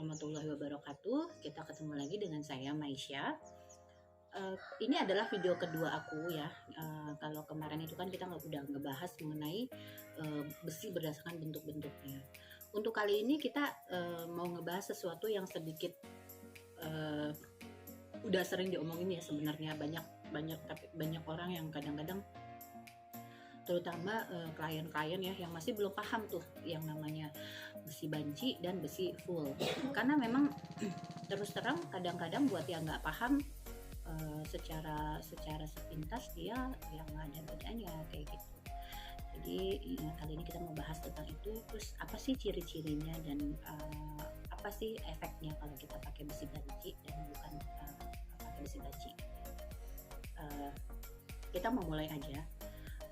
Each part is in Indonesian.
warahmatullahi wabarakatuh. Kita ketemu lagi dengan saya Maisha. Ini adalah video kedua aku ya. Kalau kemarin itu kan kita udah ngebahas mengenai besi berdasarkan bentuk-bentuknya. Untuk kali ini kita mau ngebahas sesuatu yang sedikit udah sering diomongin ya sebenarnya, banyak orang yang kadang-kadang, terutama klien-klien ya yang masih belum paham tuh yang namanya besi banci dan besi full. Karena memang terus terang kadang-kadang buat yang nggak paham, secara sepintas dia yang nggak ada bedanya kayak gitu. Jadi kali ini kita mau bahas tentang itu, terus apa sih ciri-cirinya dan apa sih efeknya kalau kita pakai besi banci dan bukan pakai besi banci. Kita mau mulai aja.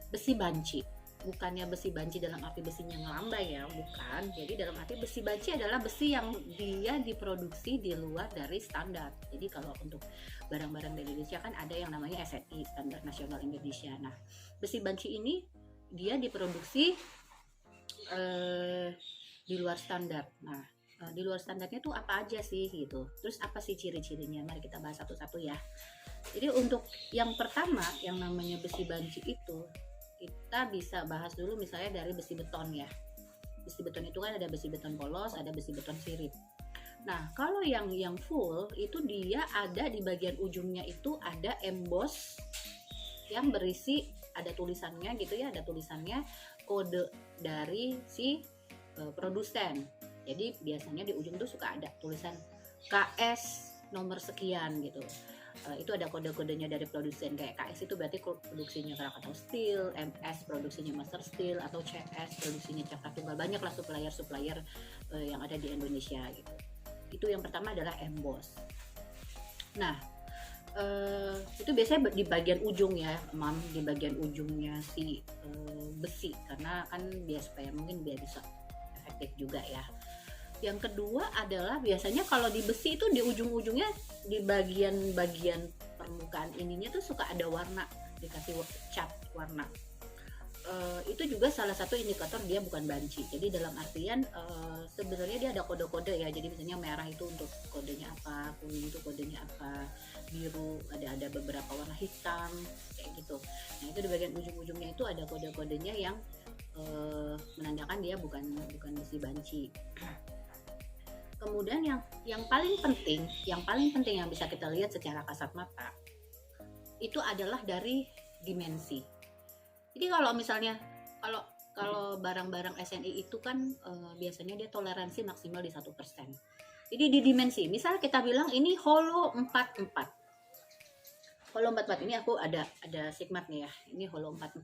Besi banci, bukannya besi banci dalam arti besinya ngelambai ya, bukan. Jadi dalam arti besi banci adalah besi yang dia diproduksi di luar dari standar. Jadi kalau untuk barang-barang di Indonesia kan ada yang namanya SNI, Standar Nasional Indonesia. Nah, besi banci ini dia diproduksi di luar standar. Nah, di luar standarnya tuh apa aja sih gitu. Terus apa sih ciri-cirinya? Mari kita bahas satu-satu ya. Jadi untuk yang pertama yang namanya besi banci itu, kita bisa bahas dulu misalnya dari besi beton ya. Besi beton itu kan ada besi beton polos, ada besi beton sirip. Nah, kalau yang full itu dia ada di bagian ujungnya itu ada emboss yang berisi, ada tulisannya gitu ya, ada tulisannya kode dari si produsen. Jadi biasanya di ujung tuh suka ada tulisan KS nomor sekian gitu. Itu ada kode-kodenya dari produsen. Kayak KS itu berarti produksinya Krakatau Steel, MS produksinya Master Steel, atau CS produksinya Cakra Tunggal. Banyak lah supplier yang ada di Indonesia gitu. Itu yang pertama adalah emboss. Nah, itu biasanya di bagian ujung ya, di bagian ujungnya si besi, karena kan supaya mungkin biar bisa efektif juga ya. Yang kedua adalah biasanya kalau di besi itu di ujung-ujungnya, di bagian permukaan ininya tuh suka ada warna, dikasih cat warna. Itu juga salah satu indikator dia bukan banci. Jadi dalam artian sebenarnya dia ada kode-kode ya. Jadi misalnya merah itu untuk kodenya apa, kuning itu kodenya apa, biru ada beberapa warna hitam kayak gitu. Nah, itu di bagian ujung-ujungnya itu ada kode-kodenya yang menandakan dia bukan besi banci. Kemudian yang paling penting yang bisa kita lihat secara kasat mata itu adalah dari dimensi. Jadi kalau misalnya kalau barang-barang SNI itu kan biasanya dia toleransi maksimal di 1%. Jadi di dimensi, misal kita bilang ini holo 44. Holo 44 ini aku ada sigmat nih ya. Ini holo 44.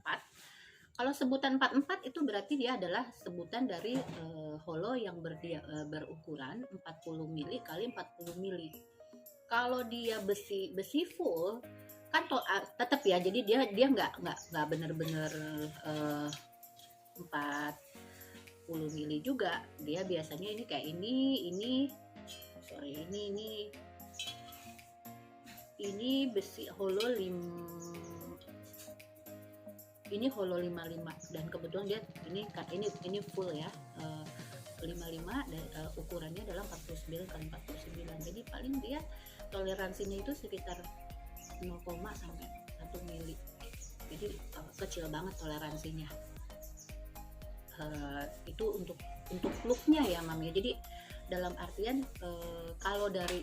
Kalau sebutan 44 itu berarti dia adalah sebutan dari holo yang berukuran 40 mili kali 40 mili. Kalau dia besi full kan tetap ya, jadi dia nggak benar-benar 40 mili juga. Dia biasanya ini kayak ini besi holo ini holo 55 dan kebetulan dia ini full ya, 55 dan ukurannya adalah 49 kali 49. Jadi paling dia toleransinya itu sekitar 0, sampai 1 mili. Jadi kecil banget toleransinya. Itu untuk looknya ya Mam ya. Jadi dalam artian kalau dari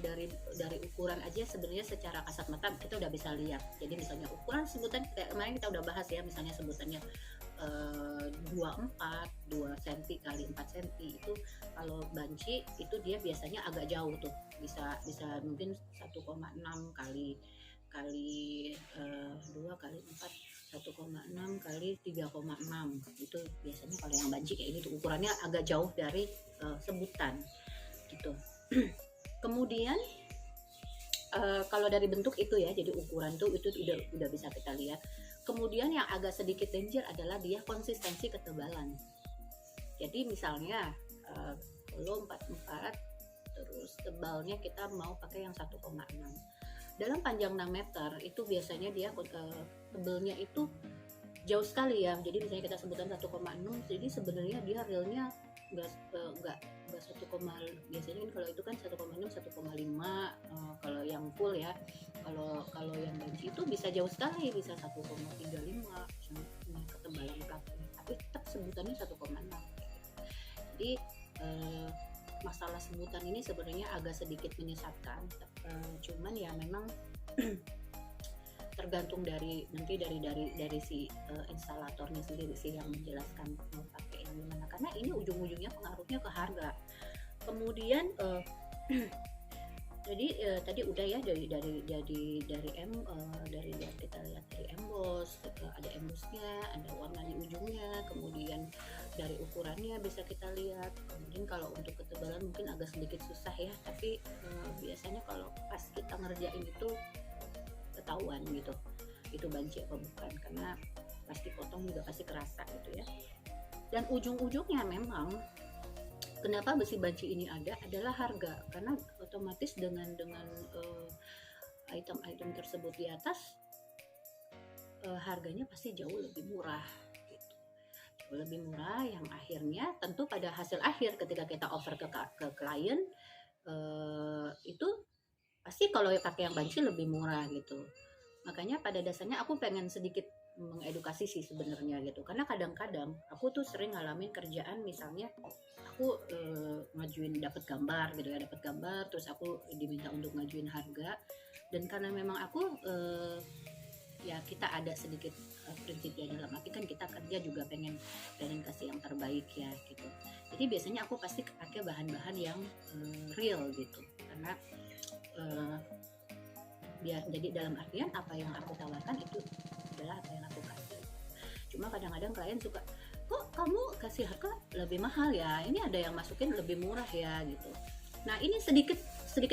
ukuran aja sebenarnya secara kasat mata kita udah bisa lihat. Jadi misalnya ukuran sebutan kemarin kita udah bahas ya, misalnya sebutannya 2 cm kali 4 cm, itu kalau banci itu dia biasanya agak jauh tuh, bisa mungkin 1,6 kali 2 kali 4, 1,6 kali 3,6. Itu biasanya kalau yang banci kayak gitu, ukurannya agak jauh dari sebutan gitu. Kemudian kalau dari bentuk itu ya, jadi ukuran tuh itu udah bisa kita lihat. Kemudian yang agak sedikit danger adalah dia konsistensi ketebalan. Jadi misalnya holo 44 terus tebalnya kita mau pakai yang 1,6. Dalam panjang 6 meter itu biasanya dia tebelnya itu jauh sekali ya. Jadi misalnya kita sebutan 1,6, jadi sebenarnya dia realnya nggak 1, biasanya kan kalau itu kan 1,6 1,5 kalau yang full ya. Kalau yang banci itu bisa jauh sekali, bisa 1,35 ketebalan kapnya, tapi tetap sebutannya 1,6. Jadi masalah sebutan ini sebenarnya agak sedikit menyesatkan, cuman ya memang tergantung dari si instalatornya sendiri sih yang menjelaskan mau pakai yang gimana, karena ini ujung-ujungnya pengaruhnya ke harga. Kemudian jadi tadi udah ya dari kita lihat dari emboss, ada embossnya, ada warna di ujungnya, kemudian dari ukurannya bisa kita lihat. Kemudian kalau untuk ketebalan mungkin agak sedikit susah ya, tapi biasanya kalau pas kita ngerjain itu ketahuan gitu itu banci apa bukan, karena pasti potong juga pasti kerasa gitu ya. Dan ujung-ujungnya memang kenapa besi banci ini ada adalah harga, karena otomatis dengan item-item tersebut di atas harganya pasti jauh lebih murah gitu. Jauh lebih murah, yang akhirnya tentu pada hasil akhir ketika kita offer ke klien itu pasti kalau pakai yang banci lebih murah gitu. Makanya pada dasarnya aku pengen sedikit mengedukasi sih sebenarnya gitu, karena kadang-kadang aku tuh sering ngalamin kerjaan, misalnya aku ngajuin dapat gambar gitu ya, dapat gambar terus aku diminta untuk ngajuin harga, dan karena memang aku ya kita ada sedikit prinsip ya, dalam arti kan kita kerja juga pengen kasih yang terbaik ya gitu. Jadi biasanya aku pasti pakai bahan-bahan yang real gitu, karena biar jadi dalam artian apa yang aku tawarkan itu adalah apa yang aku kasih. Cuma kadang-kadang klien suka, kok kamu kasih harga lebih mahal ya, ini ada yang masukin lebih murah ya gitu. Nah ini sedikit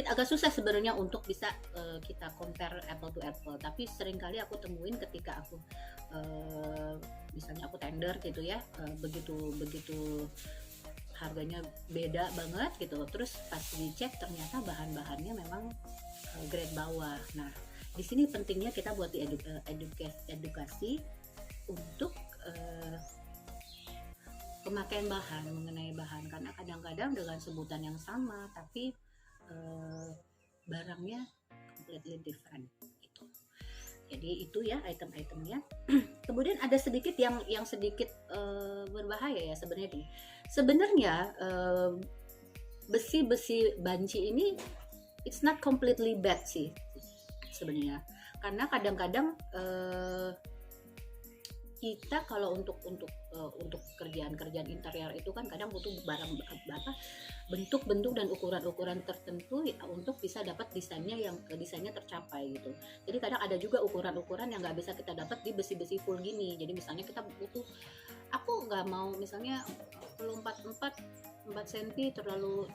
agak susah sebenarnya untuk bisa kita compare apple to apple, tapi seringkali aku temuin ketika aku misalnya aku tender gitu ya, begitu harganya beda banget gitu, terus pas dicek ternyata bahan-bahannya memang grade bawah. Nah di sini pentingnya kita buat edukasi untuk pemakaian bahan, mengenai bahan, karena kadang-kadang dengan sebutan yang sama tapi barangnya completely different gitu. Jadi itu ya item-itemnya. Kemudian ada sedikit yang sedikit berbahaya ya sebenarnya. Sebenarnya besi banci ini it's not completely bad sih sebenarnya, karena kadang-kadang kita kalau untuk kerjaan interior itu kan kadang butuh bentuk-bentuk dan ukuran-ukuran tertentu ya, untuk bisa dapat desainnya tercapai gitu. Jadi kadang ada juga ukuran-ukuran yang nggak bisa kita dapat di besi-besi full gini. Jadi misalnya kita butuh, aku nggak mau misalnya 4 cm terlalu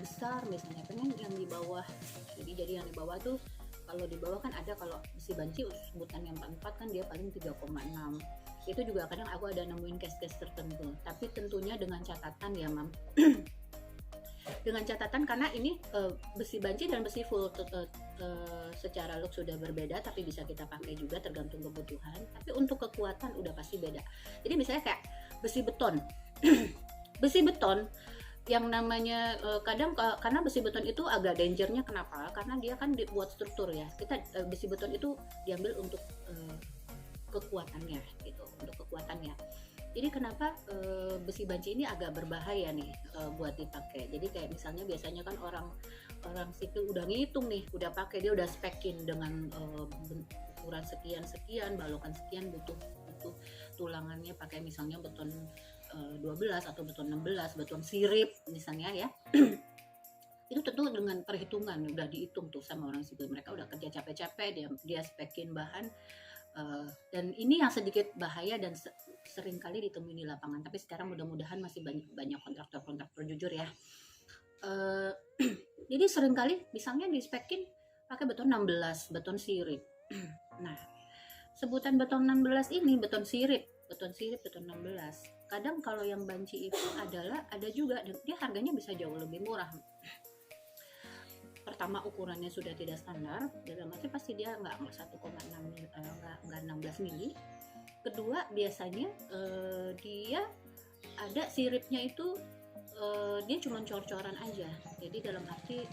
besar misalnya, pengen yang di bawah. Jadi yang di bawah tuh, kalau di bawah kan ada, kalau besi banci sebutan yang 44 kan dia paling 3,6. Itu juga kadang aku ada nemuin case-case tertentu, tapi tentunya dengan catatan ya Mam. Dengan catatan, karena ini besi banci dan besi full secara look sudah berbeda, tapi bisa kita pakai juga tergantung kebutuhan. Tapi untuk kekuatan udah pasti beda. Jadi misalnya kayak besi beton. Besi beton yang namanya kadang karena besi beton itu agak dangernya, kenapa? Karena dia kan dibuat struktur ya. Besi beton itu diambil untuk kekuatannya gitu, untuk kekuatannya. Jadi kenapa besi banci ini agak berbahaya nih buat dipakai. Jadi kayak misalnya biasanya kan orang sipil udah ngitung nih, udah pakai, dia udah spekin dengan ukuran sekian, balokan sekian, butuh tulangannya pakai misalnya beton 12 atau beton 16, beton sirip misalnya ya. Itu tentu dengan perhitungan, udah dihitung tuh sama orang sipil, mereka udah kerja capek-capek, dia spekin bahan. Dan ini yang sedikit bahaya dan sering kali ditemui di lapangan, tapi sekarang mudah-mudahan masih banyak kontraktor jujur ya. Jadi sering kali misalnya di spekin pakai beton 16, beton sirip. Nah sebutan beton 16 ini beton sirip beton 16. Kadang kalau yang banci itu ada juga, dia harganya bisa jauh lebih murah. Pertama ukurannya sudah tidak standar, dalam arti pasti dia nggak 1,6 nggak 16 mili. Kedua biasanya dia ada siripnya itu dia cuma cor-coran aja, jadi dalam arti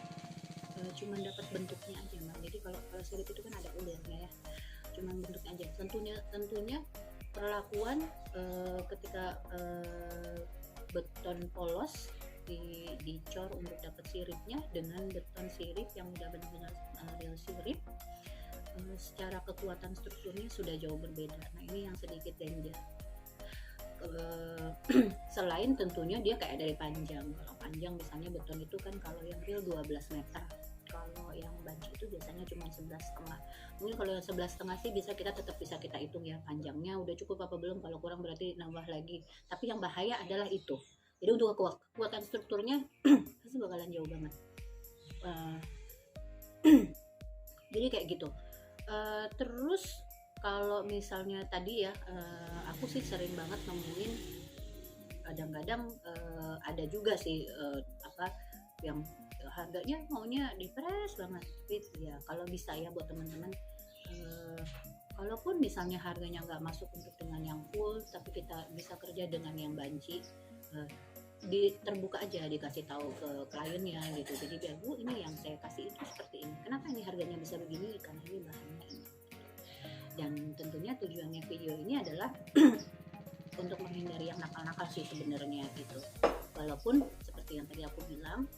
cuma dapat bentuknya aja Mbak. Jadi kalau sirip itu kan ada ulirnya ya, cuma bentuknya aja. Tentunya perlakuan ketika beton polos dicor untuk dapat siripnya dengan beton sirip yang udah benar-benar real sirip, secara kekuatan strukturnya sudah jauh berbeda. Nah ini yang sedikit danger. Selain tentunya dia kayak dari panjang. Kalau panjang misalnya beton itu kan kalau yang real 12 meter, kalau yang banci itu biasanya cuma 11,5. Mungkin kalau yang 11,5 sih tetap bisa kita hitung ya panjangnya udah cukup apa belum, kalau kurang berarti nambah lagi. Tapi yang bahaya adalah itu. Jadi untuk kekuatan strukturnya pasti bakalan jauh banget. Jadi kayak gitu. Terus kalau misalnya tadi ya, aku sih sering banget nemuin kadang-kadang ada juga sih yang harganya maunya dipres banget gitu ya. Kalau bisa ya buat teman-teman, kalaupun misalnya harganya nggak masuk untuk dengan yang full, tapi kita bisa kerja dengan yang banci, terbuka aja dikasih tahu ke kliennya gitu. Jadi biar Bu ini yang saya kasih itu seperti ini, kenapa ini harganya bisa begini, karena ini bahannya ini. Dan tentunya tujuannya video ini adalah untuk menghindari yang nakal-nakal sih sebenarnya gitu. Walaupun seperti yang tadi aku bilang,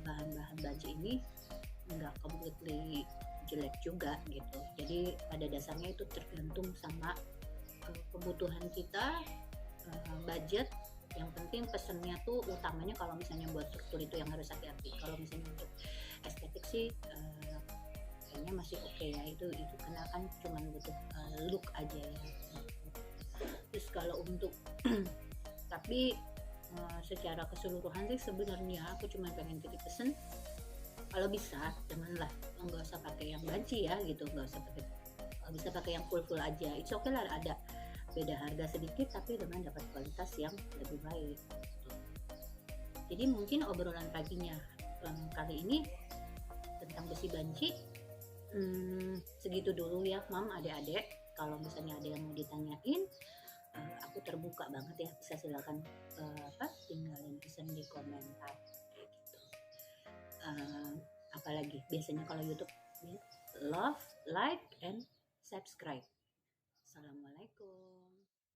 bahan-bahan banci ini nggak completely jelek juga gitu. Jadi pada dasarnya itu tergantung sama kebutuhan kita, budget. Yang penting pesennya tuh utamanya kalau misalnya buat struktur itu yang harus hati-hati. Kalau misalnya untuk estetik sih kayaknya masih oke ya, itu karena kan cuma butuh look aja ya. Terus kalau untuk tapi secara keseluruhan sih sebenarnya aku cuma pengen titip pesen, kalau bisa janganlah, nggak usah pakai yang banci ya gitu, nggak usah pakai, bisa pakai yang full aja. It's okay lah ada beda harga sedikit tapi dengan dapat kualitas yang lebih baik. Jadi mungkin obrolan paginya kali ini tentang besi banci segitu dulu ya Mam, adik-adik. Kalau misalnya ada yang mau ditanyain, aku terbuka banget ya, bisa silakan tinggalin pesan di komentar gitu. Apalagi biasanya kalau YouTube ya, love, like, and subscribe. Assalamualaikum.